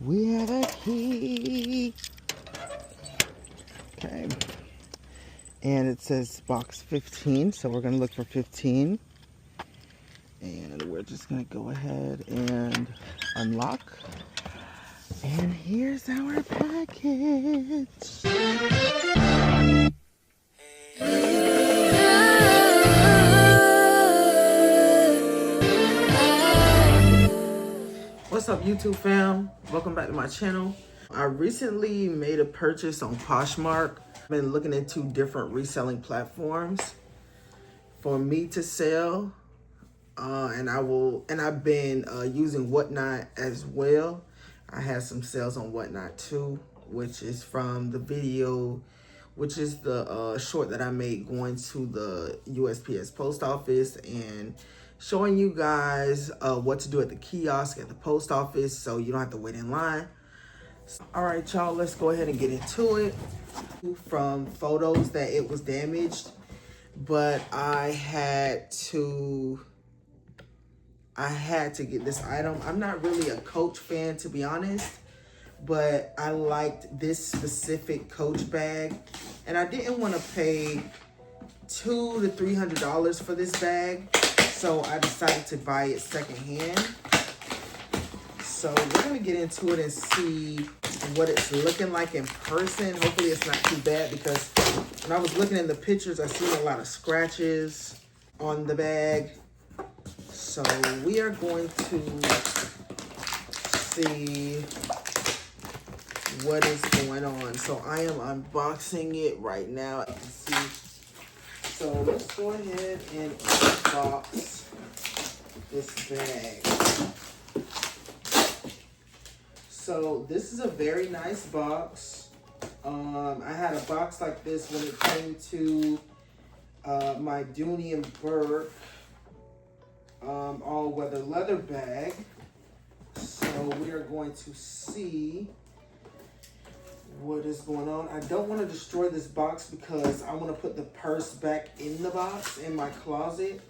We have a key. Okay. And it says box 15, so we're going to look for 15. And we're just going to go ahead and unlock. And here's our package. What's up, YouTube fam? Welcome back to my channel. I recently made a purchase on POSHMARK. I've been looking into different reselling platforms for me to sell. And I've been using Whatnot as well. I had some sales on Whatnot too, which is from the video, which is the short that I made going to the USPS post office and showing you guys what to do at the kiosk at the post office so you don't have to wait in line. All right, y'all, let's go ahead and get into it. From photos that it was damaged, but I had to get this item. I'm not really a Coach fan, to be honest, but I liked this specific Coach bag, and I didn't want to pay $200 to $300 for this bag, so I decided to buy it secondhand. So we're gonna get into it and see what it's looking like in person. Hopefully it's not too bad, because when I was looking in the pictures, I seen a lot of scratches on the bag. So we are going to see what is going on. So I am unboxing it right now. You can see. So let's go ahead and unbox this bag. So this is a very nice box. I had a box like this when it came to my Dooney and Burke all-weather leather bag. So we are going to see what is going on. I don't want to destroy this box because I want to put the purse back in the box in my closet.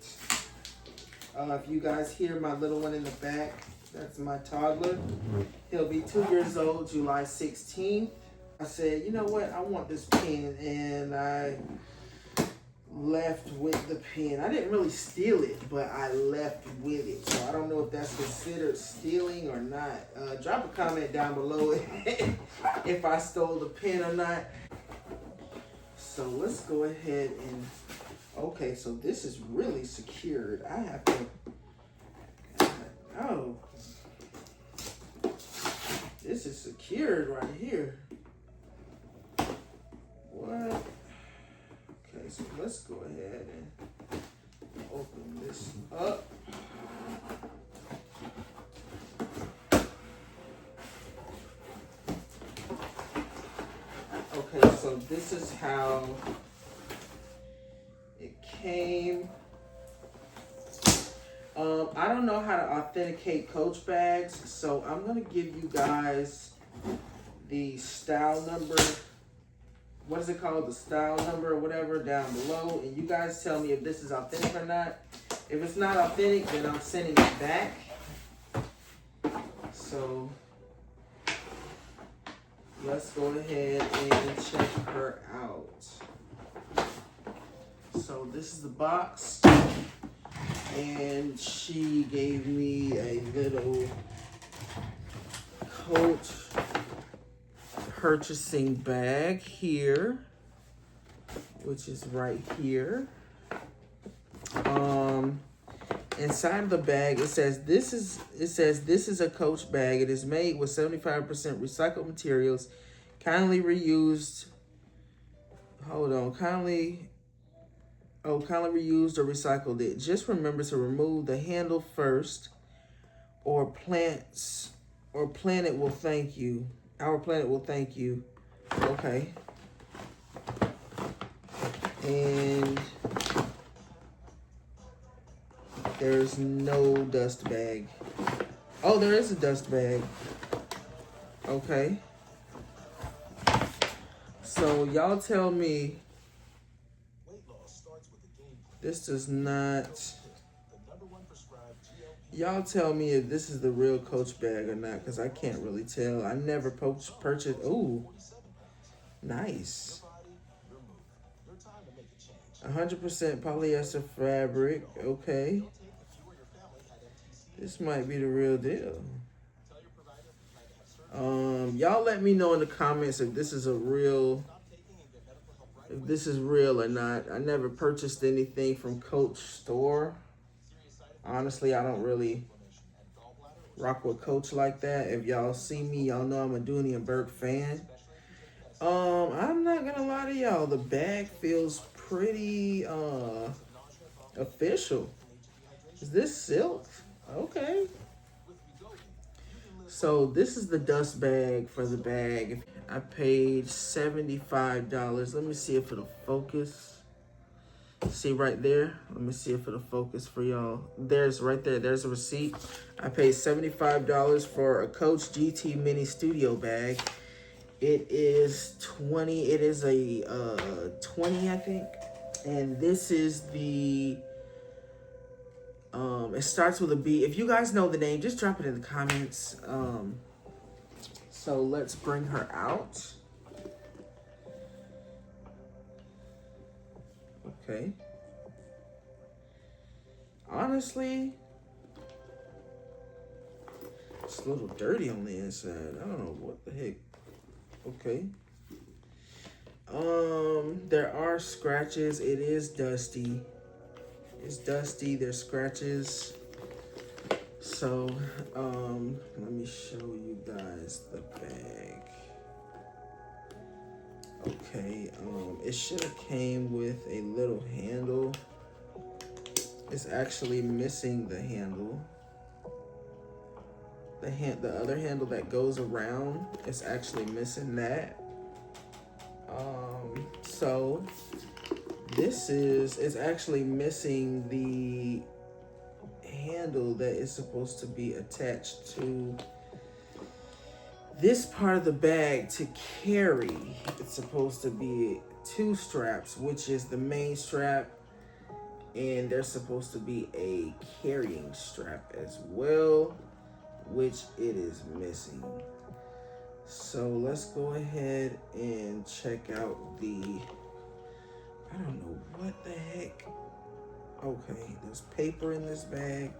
If you guys hear my little one in the back, that's my toddler. He'll be 2 years old July 16th. I said, you know what, I want this pen, and I left with the pen. I didn't really steal it, but I left with it. So I don't know if that's considered stealing or not. Drop a comment down below if I stole the pen or not. So let's go ahead and, okay, so this is really secured. I have to, oh, this is secured right here. What? Okay, so let's go ahead and open this up. Okay, so this is how it came. I don't know how to authenticate Coach bags, so I'm gonna give you guys the style number. What is it called? The style number or whatever down below, and you guys tell me if this is authentic or not. If it's not authentic, then I'm sending it back. So let's go ahead and check her out. So this is the box, and she gave me a little Coach purchasing bag here, which is right here. Inside of the bag, it says this is a Coach bag. It is made with 75% recycled materials, kindly reused. Kindly reused or recycled it. Just remember to remove the handle first, or planet will thank you. Our planet will thank you. Okay. And there's no dust bag. Oh, there is a dust bag. Okay. So y'all tell me, this does not Y'all tell me if this is the real Coach bag or not, because I can't really tell. I never purchased. Ooh, nice. 100% polyester fabric. Okay. This might be the real deal. Y'all let me know in the comments if this is real or not. I never purchased anything from Coach store. Honestly, I don't really rock with Coach like that. If y'all see me, y'all know I'm a Dooney and Burke fan. I'm not gonna lie to y'all. The bag feels pretty official. Is this silk? Okay. So this is the dust bag for the bag. I paid $75. Let me see if it'll focus. See right there? Let me see if it'll focus for y'all. There's right there. There's a receipt. I paid $75 for a Coach GT Mini Studio bag. It is 20. It is a 20, I think. And this is the it starts with a B. If you guys know the name, just drop it in the comments. So let's bring her out. Okay. Honestly, it's a little dirty on the inside. I don't know what the heck. Okay. There are scratches. It is dusty. It's dusty. There's scratches. So, let me show you guys the bag. Okay, it should have came with a little handle. It's actually missing the handle. The other handle that goes around, it's actually missing that. So it's actually missing the handle that is supposed to be attached to this part of the bag to carry. It's supposed to be 2 straps, which is the main strap, and there's supposed to be a carrying strap as well, which it is missing. So let's go ahead and check out I don't know what the heck. Okay, there's paper in this bag,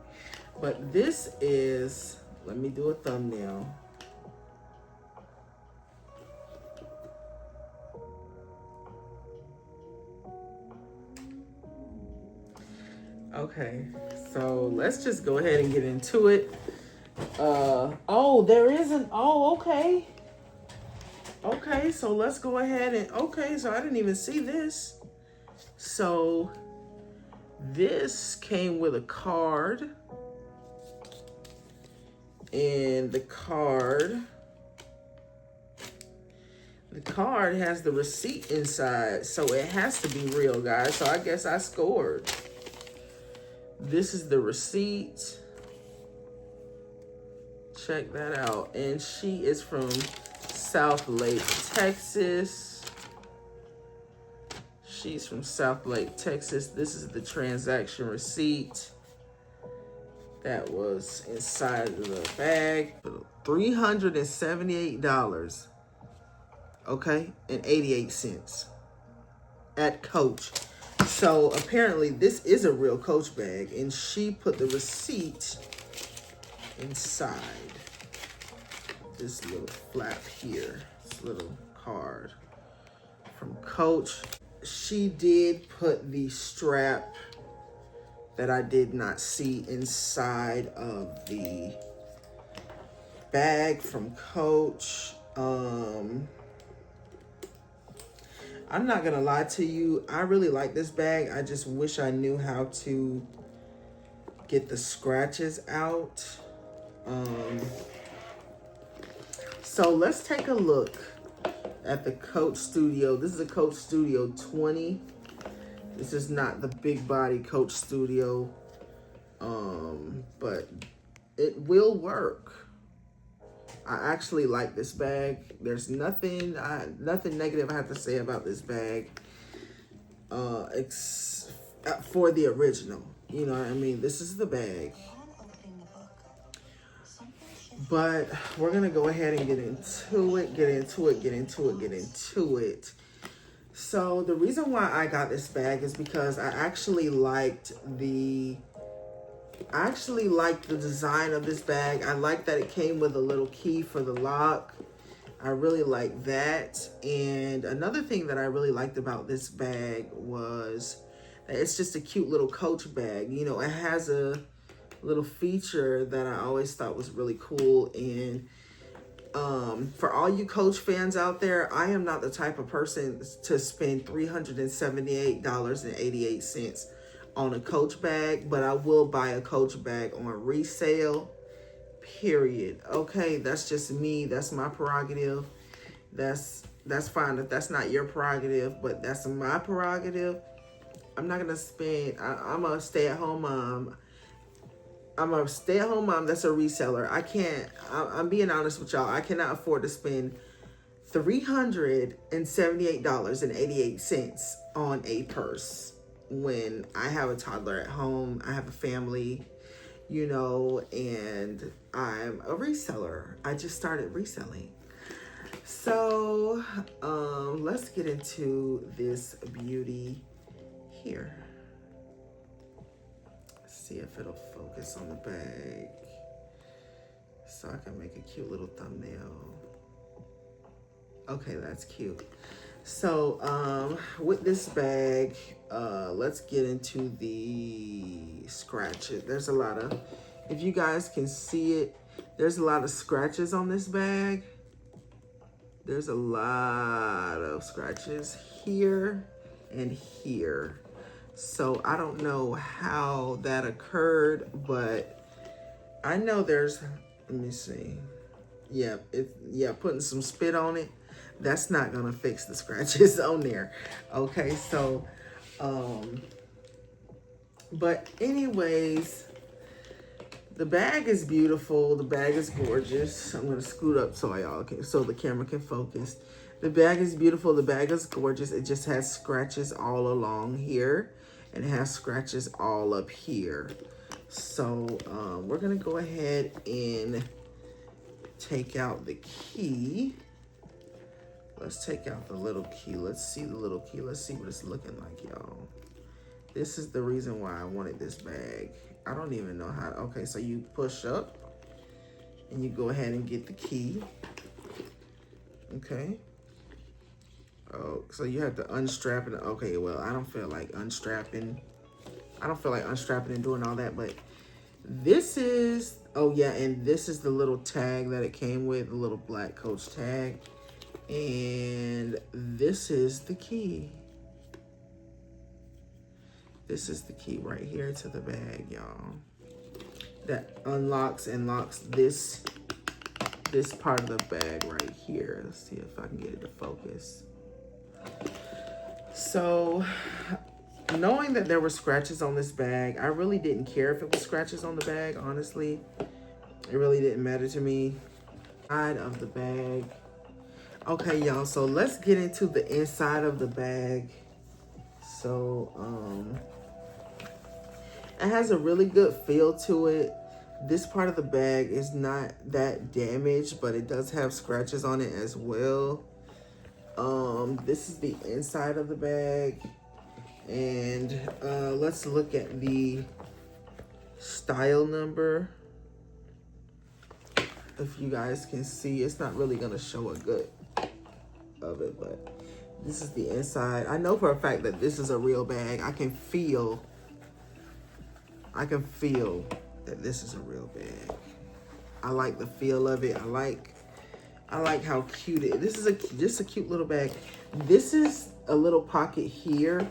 but this is, let me do a thumbnail. Okay, so let's just go ahead and get into it. Oh, there isn't, oh, okay. Okay, so let's go ahead and, okay, so I didn't even see this. So this came with a card, and the card has the receipt inside, so it has to be real, guys. So I guess I scored. This is the receipt. Check that out. And she is from South Lake, Texas. She's from South Lake, Texas. This is the transaction receipt that was inside of the bag. $378, okay, and 88 cents at Coach. So apparently this is a real Coach bag, and she put the receipt inside this little flap here, this little card from Coach. She did put the strap that I did not see inside of the bag from Coach. I'm not gonna lie to you, I really like this bag. I just wish I knew how to get the scratches out. So let's take a look at the Coach Studio. This is a Coach Studio 20. This is not the big body Coach Studio, but it will work. I actually like this bag. There's nothing negative I have to say about this bag, for the original. You know what I mean? This is the bag. But we're gonna go ahead and get into it. So the reason why I got this bag is because I actually liked the design of this bag. I like that it came with a little key for the lock. I really like that. And another thing that I really liked about this bag was that it's just a cute little Coach bag. You know, it has a little feature that I always thought was really cool. And for all you Coach fans out there, I am not the type of person to spend $378.88 on a Coach bag, but I will buy a Coach bag on resale, period. Okay, that's just me. That's my prerogative. That's fine if that's not your prerogative, but that's my prerogative. I'm not gonna spend. I'm a stay-at-home mom. I'm a stay-at-home mom that's a reseller. I'm being honest with y'all. I cannot afford to spend $378.88 on a purse when I have a toddler at home. I have a family, you know, and I'm a reseller. I just started reselling. So let's get into this beauty here. See if it'll focus on the bag so I can make a cute little thumbnail. Okay, that's cute. So with this bag, let's get into the scratches. There's a lot of, if you guys can see it, there's a lot of scratches on this bag. There's a lot of scratches here and here. So I don't know how that occurred, but I know there's, let me see. Yeah, putting some spit on it, that's not gonna fix the scratches on there. Okay, so, but anyways, the bag is beautiful. The bag is gorgeous. I'm gonna scoot up so the camera can focus. The bag is beautiful. The bag is gorgeous. It just has scratches all along here, and it has scratches all up here. So we're gonna go ahead and take out the key. Let's take out the little key. Let's see the little key. Let's see what it's looking like, y'all. This is the reason why I wanted this bag. I don't even know how. Okay, so you push up and you go ahead and get the key. Okay. Oh, so you have to unstrap it. Okay, well, I don't feel like unstrapping. And doing all that, but this is, oh yeah, and this is the little tag that it came with, the little black Coach tag. And this is the key. This is the key right here to the bag, y'all. That unlocks and locks this part of the bag right here. Let's see if I can get it to focus. So, knowing that there were scratches on this bag, I really didn't care if it was scratches on the bag, honestly. It really didn't matter to me. Side of the bag. Okay, y'all, so let's get into the inside of the bag. So, it has a really good feel to it. This part of the bag is not that damaged, but it does have scratches on it as well. This is the inside of the bag. And let's look at the style number. If you guys can see, it's not really gonna show a good of it, but this is the inside. I know for a fact that this is a real bag. I can feel that this is a real bag. I like the feel of it. I like how cute it is. This is just a cute little bag. This is a little pocket here.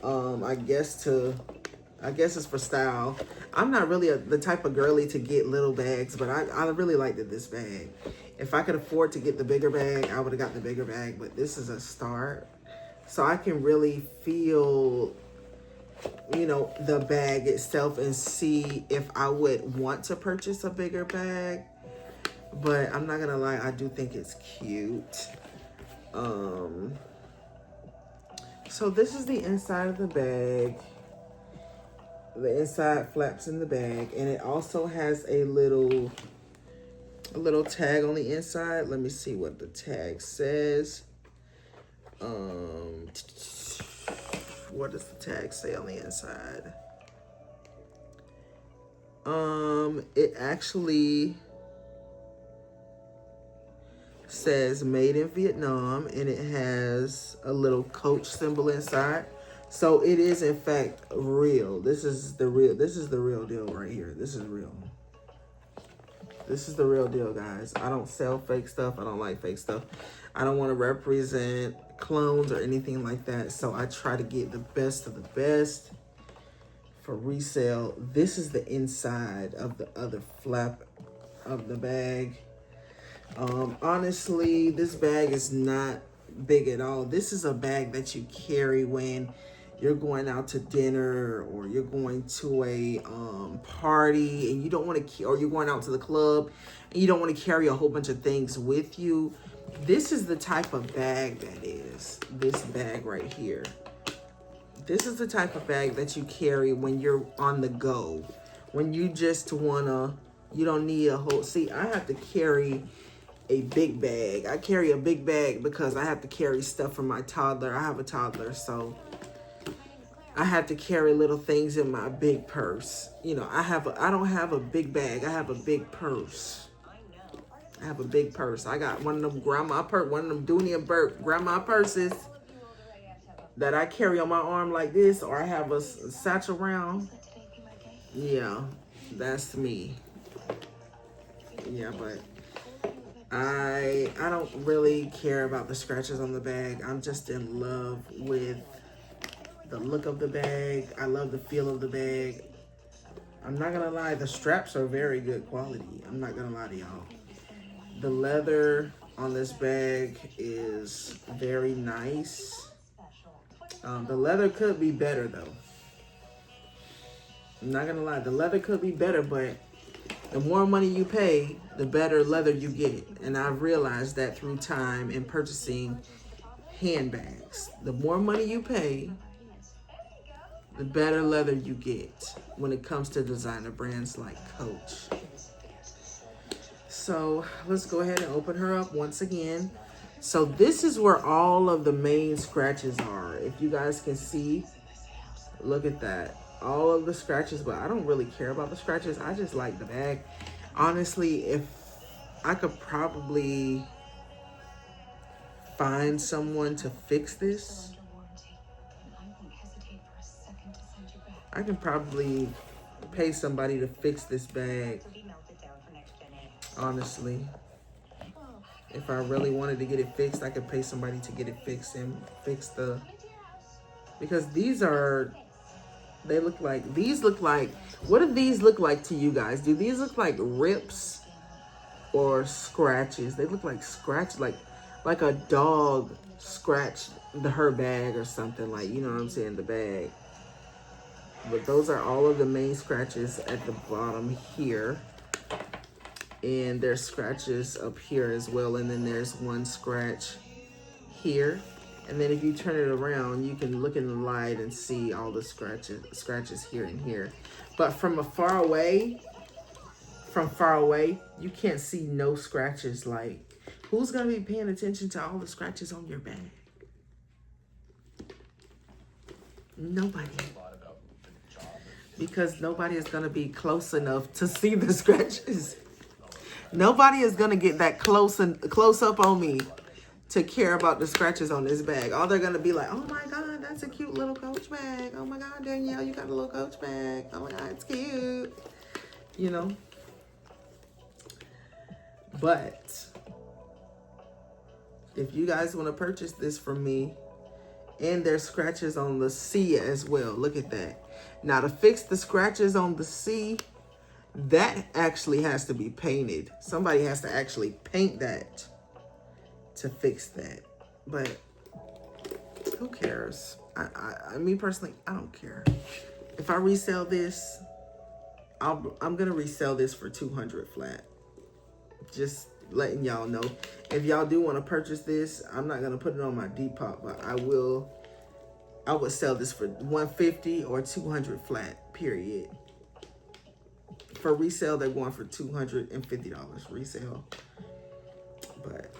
I guess it's for style. I'm not really the type of girly to get little bags, but I really liked this bag. If I could afford to get the bigger bag, I would have got the bigger bag, but this is a start. So I can really feel, you know, the bag itself and see if I would want to purchase a bigger bag. But I'm not gonna lie, I do think it's cute. So this is the inside of the bag. The inside flaps in the bag, and it also has a little a little tag on the inside. Let me see what the tag says. What does the tag say on the inside? It actually says made in Vietnam, and it has a little Coach symbol inside. So it is in fact real. This is the real deal right here. This is real. This is the real deal, guys. I don't sell fake stuff. I don't like fake stuff. I don't want to represent clones or anything like that. So I try to get the best of the best for resale. This is the inside of the other flap of the bag. Honestly, this bag is not big at all. This is a bag that you carry when you're going out to dinner, or you're going to a party, and you don't want to, or you're going out to the club and you don't want to carry a whole bunch of things with you. This is the type of bag that is. This bag right here. This is the type of bag that you carry when you're on the go. When you just wanna, you don't need a whole, see, I have to carry a big bag. I carry a big bag because I have to carry stuff for my toddler. I have a toddler, so I have to carry little things in my big purse. You know, I don't have a big bag. I have a big purse. I have a big purse. I got one of them one of them Dooney and Burke grandma purses that I carry on my arm like this, or I have a satchel around. Yeah, that's me. Yeah, but I don't really care about the scratches on the bag. I'm just in love with the look of the bag. I love the feel of the bag. I'm not gonna lie, the straps are very good quality. I'm not gonna lie to y'all. The leather on this bag is very nice. The leather could be better though. I'm not gonna lie, the leather could be better, but the more money you pay, the better leather you get. And I've realized that through time in purchasing handbags. The more money you pay, the better leather you get when it comes to designer brands like Coach. So let's go ahead and open her up once again. So this is where all of the main scratches are. If you guys can see, look at that. All of the scratches, but I don't really care about the scratches. I just like the bag. Honestly, if I could probably find someone to fix this, I can probably pay somebody to fix this bag. Honestly, if I really wanted to get it fixed, I could pay somebody to get it fixed and fix the, because these are, they look like, these look like, what do these look like to you guys? Do these look like rips or scratches? They look like scratch, like a dog scratched her bag or something, like, you know what I'm saying, the bag. But those are all of the main scratches at the bottom here. And there's scratches up here as well. And then there's one scratch here. And then if you turn it around, you can look in the light and see all the scratches here and here. But from far away, you can't see no scratches. Like, who's gonna be paying attention to all the scratches on your bag? Nobody. Because nobody is gonna be close enough to see the scratches. Nobody is gonna get that close up on me to care about the scratches on this bag. All they're gonna be like, oh my God, that's a cute little Coach bag. Oh my God, Danielle, you got a little Coach bag. Oh my God, it's cute. You know? But if you guys wanna purchase this from me, and there's scratches on the C as well. Look at that. Now to fix the scratches on the C, that actually has to be painted. Somebody has to actually paint that to fix that. But who cares? Me personally, I don't care. If I resell this, I'm gonna resell this for $200 flat. Just letting y'all know. If y'all do want to purchase this, I'm not gonna put it on my Depop, but I would sell this for $150 or $200 flat, period. for resale, they're going for $250 resale. But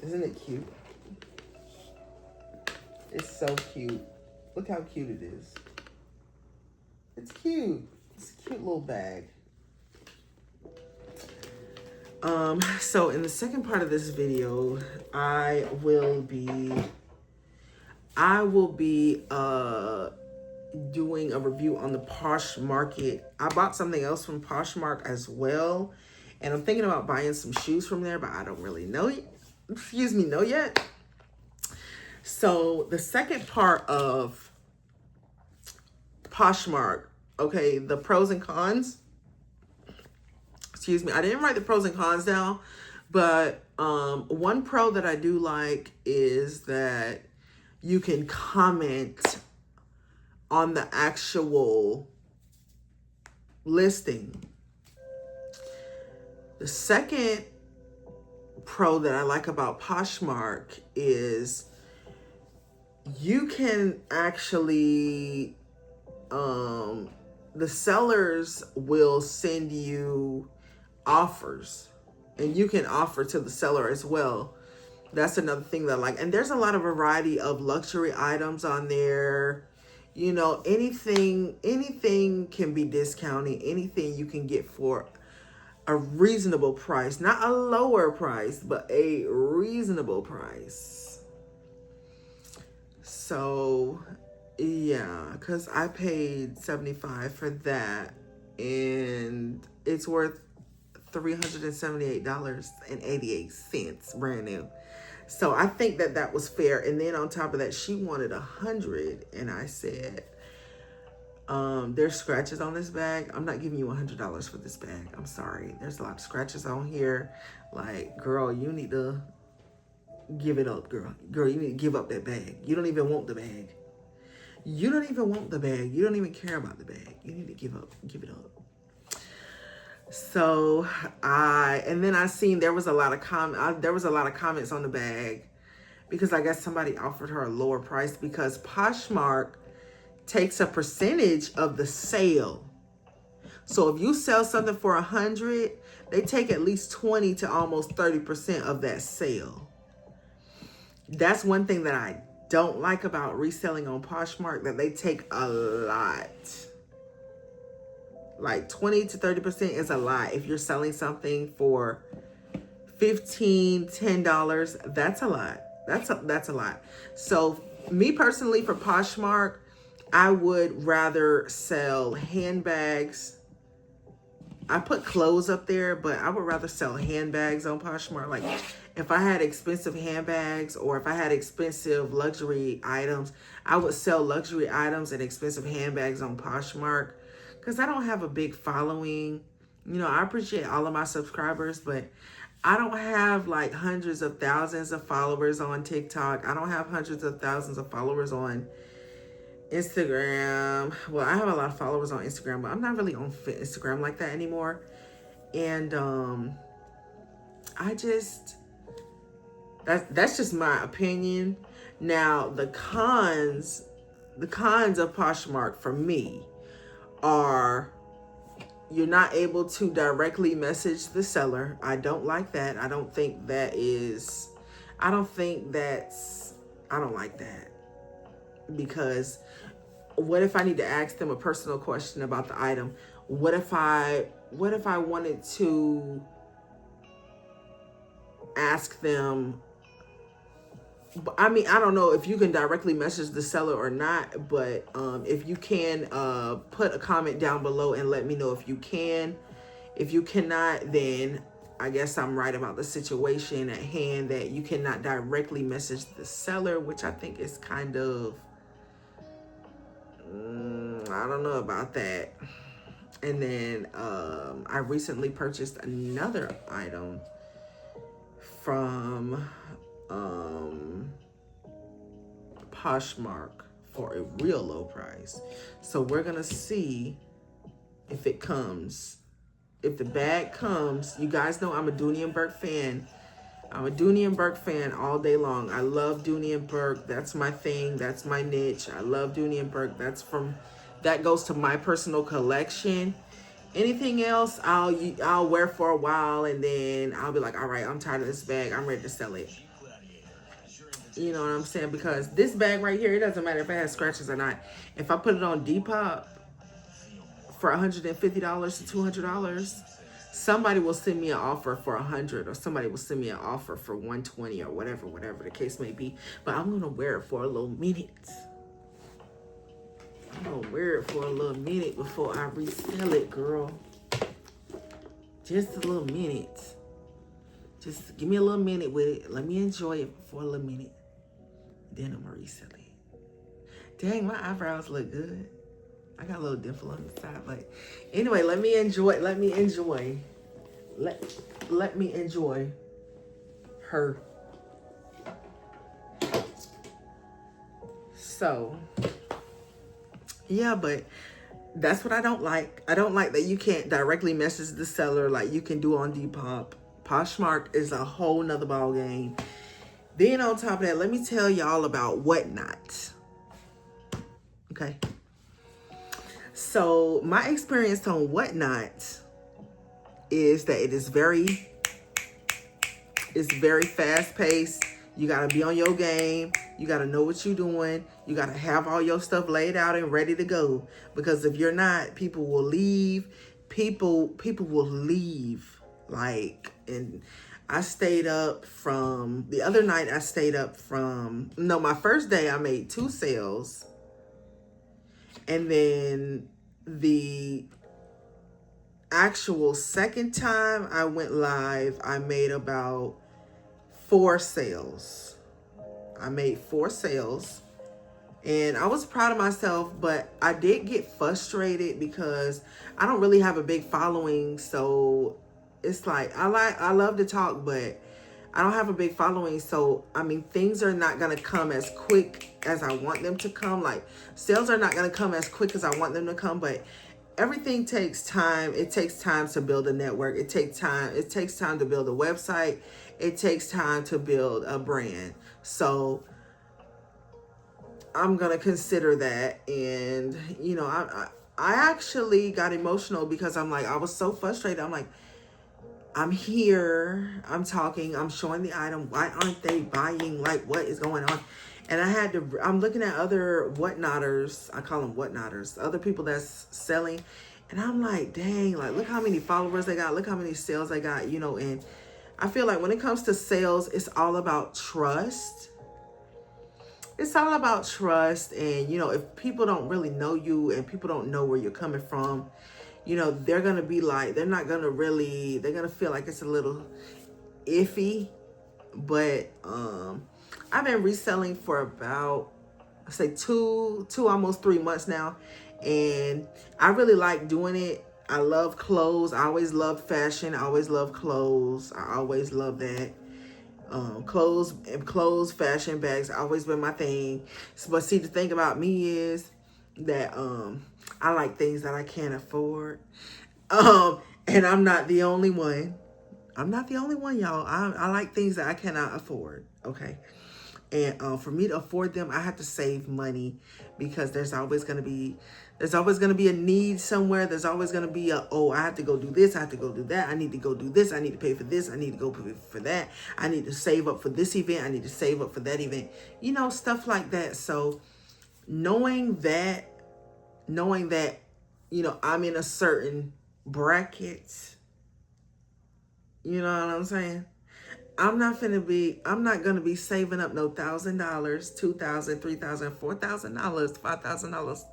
isn't it cute? It's so cute. Look how cute it is. It's cute. It's a cute little bag. So in the second part of this video, I will be doing a review on the POSHMARK. I bought something else from POSHMARK as well, and I'm thinking about buying some shoes from there, but I don't really know yet. So the second part of POSHMARK, okay, the pros and cons. Excuse me, I didn't write the pros and cons down, but one pro that I do like is that you can comment on the actual listing. The second pro that I like about POSHMARK is you can actually, the sellers will send you offers, and you can offer to the seller as well. That's another thing that I like. And there's a lot of variety of luxury items on there. You know, anything can be discounted. Anything you can get for a reasonable price, not a lower price, but a reasonable price. So yeah, because I paid $75 for that, and it's worth $378.88 brand new. So I think that that was fair. And then on top of that, she wanted $100, and I said, there's scratches on this bag. I'm not giving you $100 for this bag. I'm sorry. There's a lot of scratches on here. Like, girl, you need to give it up, girl. Girl, you need to give up that bag. You don't even want the bag. You don't even want the bag. You don't even care about the bag. You need to give it up. So and then I seen there was a lot of comments on the bag, because I guess somebody offered her a lower price, because POSHMARK takes a percentage of the sale. So if you sell something for $100, they take at least 20 to almost 30% of that sale. That's one thing that I don't like about reselling on POSHMARK, that they take a lot. Like 20 to 30% is a lot. If you're selling something for $15, $10, that's a lot. That's a lot. So me personally, for POSHMARK, I would rather sell handbags. I put clothes up there, but I would rather sell handbags on POSHMARK. Like, if I had expensive handbags, or if I had expensive luxury items, I would sell luxury items and expensive handbags on POSHMARK, because I don't have a big following. You know, I appreciate all of my subscribers, but I don't have like hundreds of thousands of followers on TikTok. I don't have hundreds of thousands of followers on Instagram. Well, I have a lot of followers on Instagram, but I'm not really on Instagram like that anymore. And that's just my opinion. Now, the cons of POSHMARK for me are, you're not able to directly message the seller. I don't like that. I don't like that. Because what if I need to ask them a personal question about the item? What if I wanted to ask them, I mean, I don't know if you can directly message the seller or not, but if you can, put a comment down below and let me know if you can. If you cannot, then I guess I'm right about the situation at hand, that you cannot directly message the seller, which I think is kind of, I don't know about that. And then I recently purchased another item from POSHMARK for a real low price. So we're gonna see if it comes. If the bag comes, you guys know I'm a Dooney & Bourke fan. I'm a Dooney & Bourke fan all day long. I love Dooney & Bourke. That's my thing. That's my niche. I love Dooney & Bourke. That's That goes to my personal collection. Anything else, I'll wear for a while, and then I'll be like, all right, I'm tired of this bag. I'm ready to sell it. You know what I'm saying? Because this bag right here, it doesn't matter if it has scratches or not. If I put it on Depop for $150 to $200, somebody will send me an offer for $100, or somebody will send me an offer for $120, or whatever the case may be. But I'm gonna wear it for a little minute. I'm gonna wear it for a little minute before I resell it, girl. Just a little minute. Just give me a little minute with it. Let me enjoy it for a little minute. Then I'm gonna resell it. Dang, my eyebrows look good. I got a little dimple on the side, but anyway, let me enjoy her. So yeah, but that's what I don't like. I don't like that you can't directly message the seller like you can do on Depop. Poshmark is a whole nother ball game. Then on top of that, let me tell y'all about Whatnot. Okay. So my experience on Whatnot is that it's very fast paced. You got to be on your game. You got to know what you're doing. You got to have all your stuff laid out and ready to go. Because if you're not, people will leave. People will leave. Like, and I stayed up from, the other night I stayed up from, no, my first day I made 2 sales. And then the actual second time I went live, I made about 4 sales. I made 4 sales. And I was proud of myself, but I did get frustrated because I don't really have a big following. So it's like, I love to talk, but I don't have a big following. So, I mean, things are not going to come as quick as I want them to come. Like, sales are not going to come as quick as I want them to come, but everything takes time. It takes time to build a network. It takes time to build a website. It takes time to build a brand. So I'm going to consider that. And, you know, I actually got emotional because I'm like, I was so frustrated. I'm like, I'm here, I'm talking, I'm showing the item. Why aren't they buying? Like, what is going on? And I'm looking at other whatnotters. I call them whatnotters, other people that's selling. And I'm like, dang, like, look how many followers they got. Look how many sales they got, you know. And I feel like when it comes to sales, it's all about trust. It's all about trust. And, you know, if people don't really know you and people don't know where you're coming from, you know, they're going to be like, they're going to feel like it's a little iffy. But I've been reselling for about, I say 2 almost 3 months now. And I really like doing it. I love clothes. I always loved fashion. I always loved clothes. I always love that. Clothes, fashion, bags, always been my thing. But see, the thing about me is that I like things that I can't afford. And I'm not the only one. I'm not the only one, y'all. I like things that I cannot afford. Okay. And for me to afford them, I have to save money, because there's always going to be a need somewhere. There's always going to be I have to go do this. I have to go do that. I need to go do this. I need to pay for this. I need to go pay for that. I need to save up for this event. I need to save up for that event, you know, stuff like that. So knowing that, you know, I'm in a certain bracket, you know what I'm saying? I'm not gonna be saving up no $1,000, $2,000, $3,000, $4,000, $5,000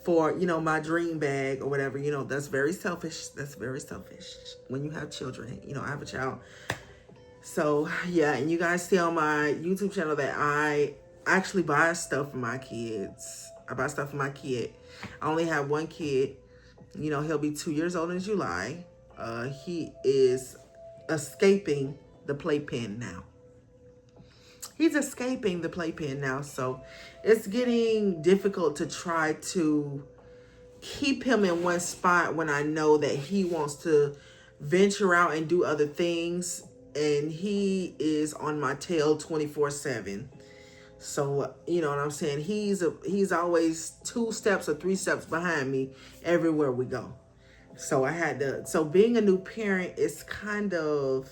for, you know, my dream bag or whatever. You know, that's very selfish. That's very selfish when you have children. You know, I have a child. So yeah, and you guys see on my YouTube channel that I actually buy stuff for my kids. I buy stuff for my kid. I only have one kid. You know, he'll be 2 years old in July. He is escaping the playpen now. He's escaping the playpen now. So it's getting difficult to try to keep him in one spot when I know that he wants to venture out and do other things. And he is on my tail 24/7. So, you know what I'm saying? He's always 2 steps or 3 steps behind me everywhere we go. So so being a new parent is kind of,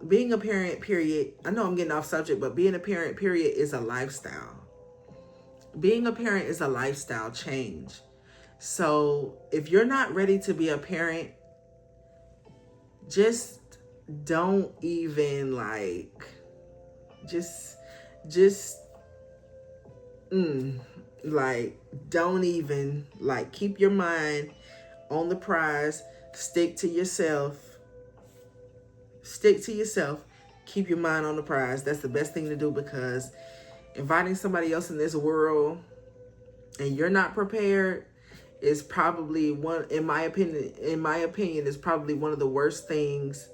being a parent period. I know I'm getting off subject, but being a parent period is a lifestyle. Being a parent is a lifestyle change. So if you're not ready to be a parent, just don't even just don't even keep your mind on the prize. Stick to yourself. Keep your mind on the prize. That's the best thing to do, because inviting somebody else in this world and you're not prepared is probably in my opinion, is probably one of the worst things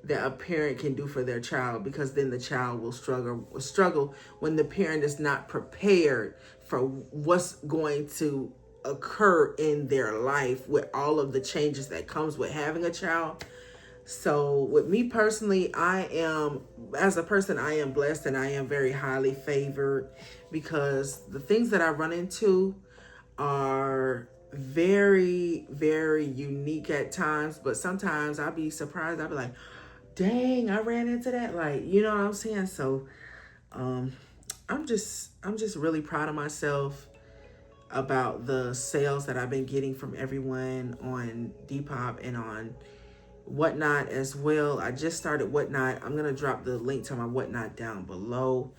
that a parent can do for their child, because then the child will struggle when the parent is not prepared for what's going to occur in their life with all of the changes that comes with having a child. So with me personally, as a person, I am blessed and I am very highly favored, because the things that I run into are very, very unique at times. But sometimes I'll be surprised. I'll be like, dang, I ran into that. You know what I'm saying? So I'm just really proud of myself about the sales that I've been getting from everyone on Depop and on Whatnot as well. I just started Whatnot. I'm gonna drop the link to my Whatnot down below.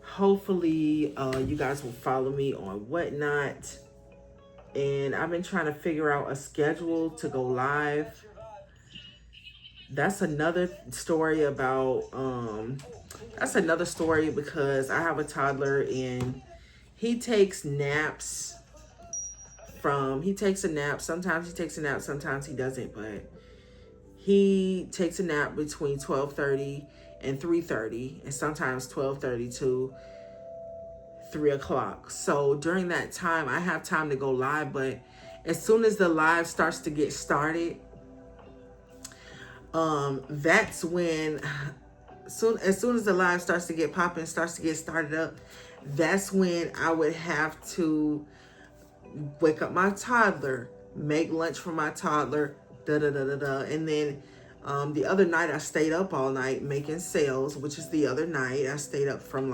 Hopefully you guys will follow me on Whatnot. And I've been trying to figure out a schedule to go live. That's another story about because I have a toddler and he takes naps sometimes he takes a nap, sometimes he doesn't, but he takes a nap between 12:30 and 3:30, and sometimes 12:30 to 3 o'clock. So during that time, I have time to go live, but as soon as the live starts to get started, that's when, as soon as the live starts to get popping, starts to get started up, that's when I would have to wake up my toddler, make lunch for my toddler, and then the other night I stayed up all night making sales, which is the other night. I stayed up from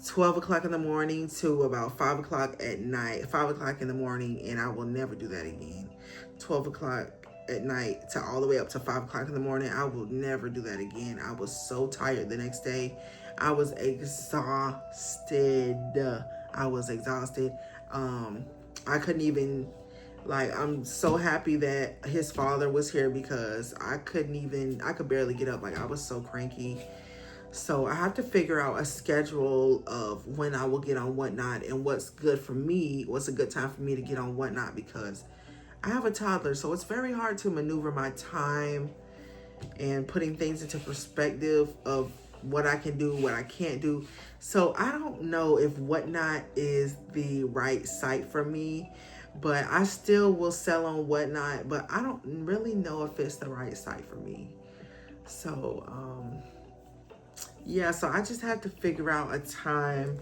12 o'clock in the morning to about 5 o'clock at night, 5 o'clock in the morning, and I will never do that again. 12 o'clock at night to all the way up to 5 o'clock in the morning, I will never do that again. I was so tired the next day. I was exhausted. I couldn't even, I'm so happy that his father was here, because I could barely get up. I was so cranky. So I have to figure out a schedule of when I will get on Whatnot and what's good for me, what's a good time for me to get on Whatnot, because I have a toddler, so it's very hard to maneuver my time and putting things into perspective of what I can do, what I can't do. So I don't know if Whatnot is the right site for me, but I still will sell on Whatnot, but I don't really know if it's the right site for me. So, yeah, so I just have to figure out a time.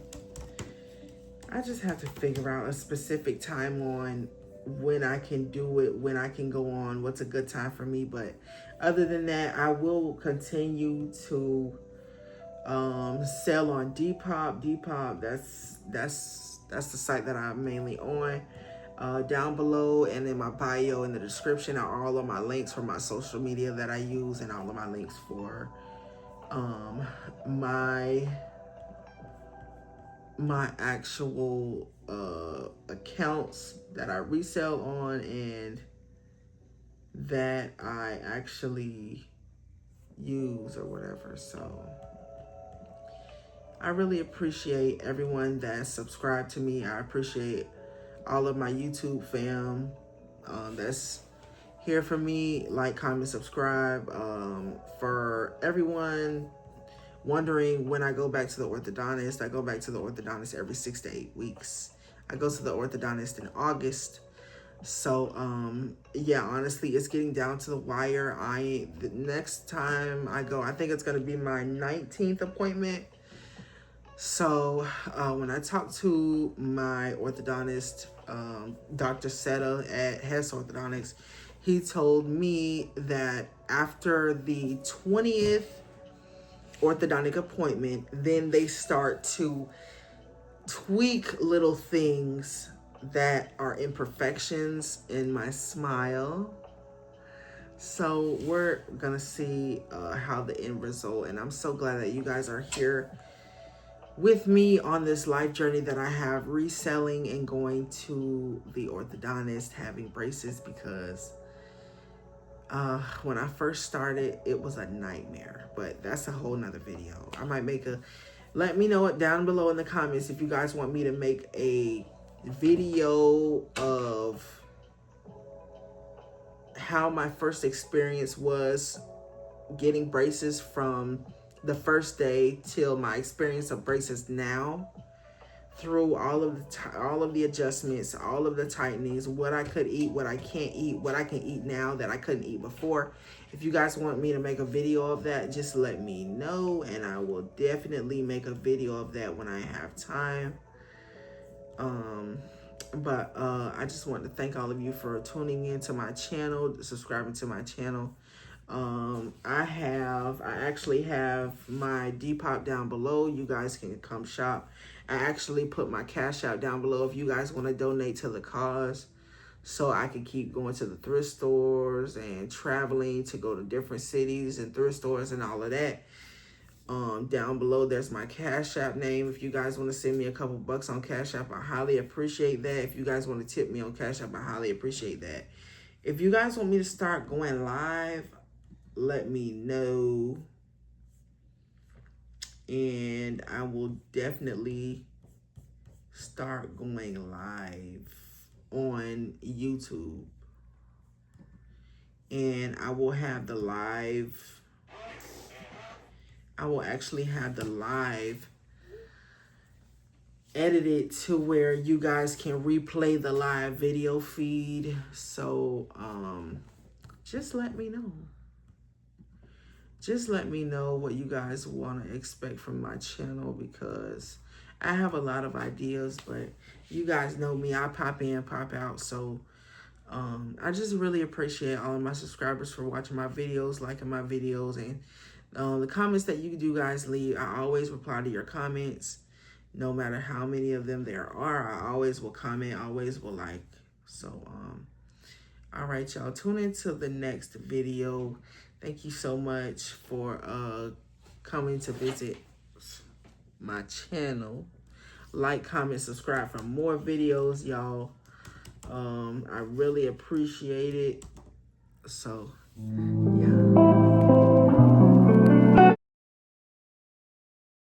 I just have to figure out a specific time on when I can do it, when I can go on, what's a good time for me. But other than that, I will continue to sell on Depop. That's the site that I'm mainly on. Down below and in my bio in the description are all of my links for my social media that I use, and all of my links for my actual accounts that I resell on and that I actually use or whatever. So I really appreciate everyone that subscribed to me. I appreciate all of my YouTube fam that's here for me. Like, comment, subscribe. For everyone wondering when I go back to the orthodontist, I go back to the orthodontist every 6 to 8 weeks. I go to the orthodontist in August. So, yeah, honestly, it's getting down to the wire. The next time I go, I think it's going to be my 19th appointment. So when I talked to my orthodontist, Dr. Seta at Hess Orthodontics, he told me that after the 20th orthodontic appointment, then they start to tweak little things that are imperfections in my smile. So we're gonna see how the end result, and I'm so glad that you guys are here with me on this life journey that I have, reselling and going to the orthodontist, having braces, because when I first started, it was a nightmare. But that's a whole nother video. I might make a, let me know it down below in the comments if you guys want me to make a video of how my first experience was getting braces from the first day till my experience of braces now, through all of the adjustments, all of the tightenings, what I could eat, what I can't eat, what I can eat now that I couldn't eat before. If you guys want me to make a video of that, just let me know, and I will definitely make a video of that when I have time. I just want to thank all of you for tuning into my channel, subscribing to my channel. I actually have my Depop down below. You guys can come shop. I actually put my cash out down below if you guys want to donate to the cause, so I can keep going to the thrift stores and traveling to go to different cities and thrift stores and all of that. Down below there's my Cash App name. If you guys want to send me a couple bucks on Cash App, I highly appreciate that. If you guys want to tip me on Cash App, I highly appreciate that. If you guys want me to start going live, let me know, and I will definitely start going live on YouTube. And I will have the live, I will actually have the live edited to where you guys can replay the live video feed. So just let me know. Just let me know what you guys want to expect from my channel, because I have a lot of ideas, but you guys know me, I pop in, pop out. So I just really appreciate all of my subscribers for watching my videos, liking my videos, and the comments that you do guys leave. I always reply to your comments, no matter how many of them there are. I always will comment, always will like. So all right, y'all, tune into the next video. Thank you so much for coming to visit my channel. Like, comment, subscribe for more videos, y'all. I really appreciate it. So